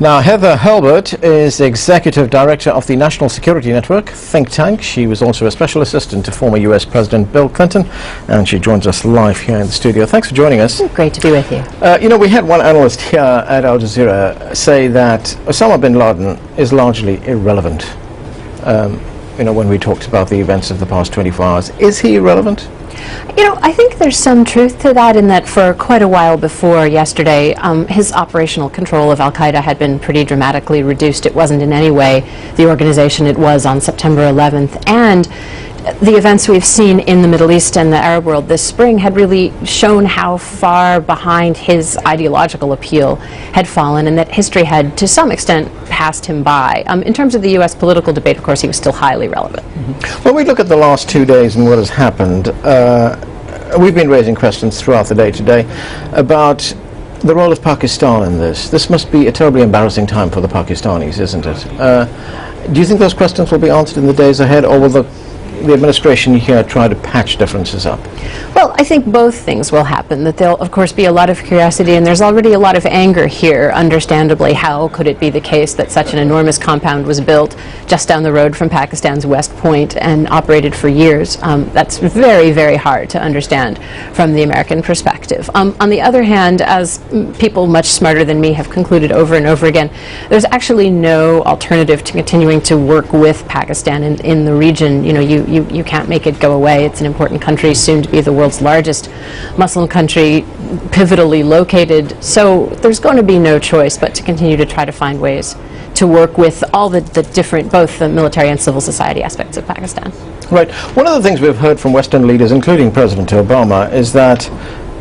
Now, Heather Hulburt is the Executive Director of the National Security Network think tank. She was also a Special Assistant to former U.S. President Bill Clinton, and she joins us live here in the studio. Thanks for joining us. Great to be with you. You know, we had one analyst here at Al Jazeera say that Osama bin Laden is largely irrelevant. You know, when we talked about the events of the past 24 hours. Is he irrelevant? You know, I think there's some truth to that, in that for quite a while before yesterday, his operational control of al-Qaeda had been pretty dramatically reduced. It wasn't in any way the organization it was on September 11th. And the events we've seen in the Middle East and the Arab world this spring had really shown how far behind his ideological appeal had fallen, and that history had, to some extent, passed him by. In terms of the U.S. political debate, of course, he was still highly relevant. When we look at the last 2 days and what has happened, we've been raising questions throughout the day today about the role of Pakistan in this. This must be a terribly embarrassing time for the Pakistanis, isn't it? Do you think those questions will be answered in the days ahead, or will the administration here try to patch differences up? Well, I think both things will happen. That there'll, of course, be a lot of curiosity, and there's already a lot of anger here, understandably. How could it be the case that such an enormous compound was built just down the road from Pakistan's West Point and operated for years? That's very, very hard to understand from the American perspective. On the other hand, as people much smarter than me have concluded over and over again, there's actually no alternative to continuing to work with Pakistan in the region. You know, you can't make it go away. It's an important country, soon to be the world's largest Muslim country, pivotally located. So there's going to be no choice but to continue to try to find ways to work with all the different, both the military and civil society aspects of Pakistan. Right. One of the things we've heard from Western leaders, including President Obama, is that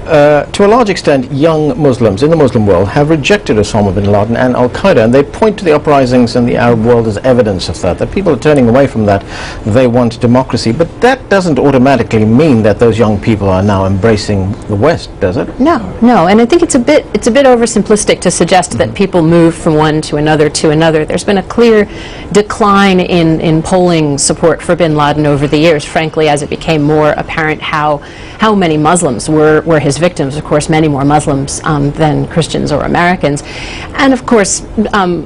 to a large extent, young Muslims in the Muslim world have rejected Osama bin Laden and al-Qaeda, and they point to the uprisings in the Arab world as evidence of that people are turning away from that. They want democracy, but that doesn't automatically mean that those young people are now embracing the West, does it? No, and I think it's a bit oversimplistic to suggest that people move from one to another to another. There's been a clear decline in polling support for bin Laden over the years, frankly, as it became more apparent how many Muslims were his victims. Of course, many more Muslims than Christians or Americans. And of course,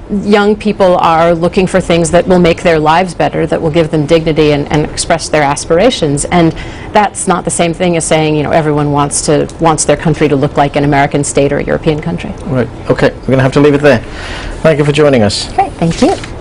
young people are looking for things that will make their lives better, that will give them dignity and express their aspirations. And that's not the same thing as saying, you know, everyone wants their country to look like an American state or a European country. Right. Okay. We're going to have to leave it there. Thank you for joining us. Great. Thank you.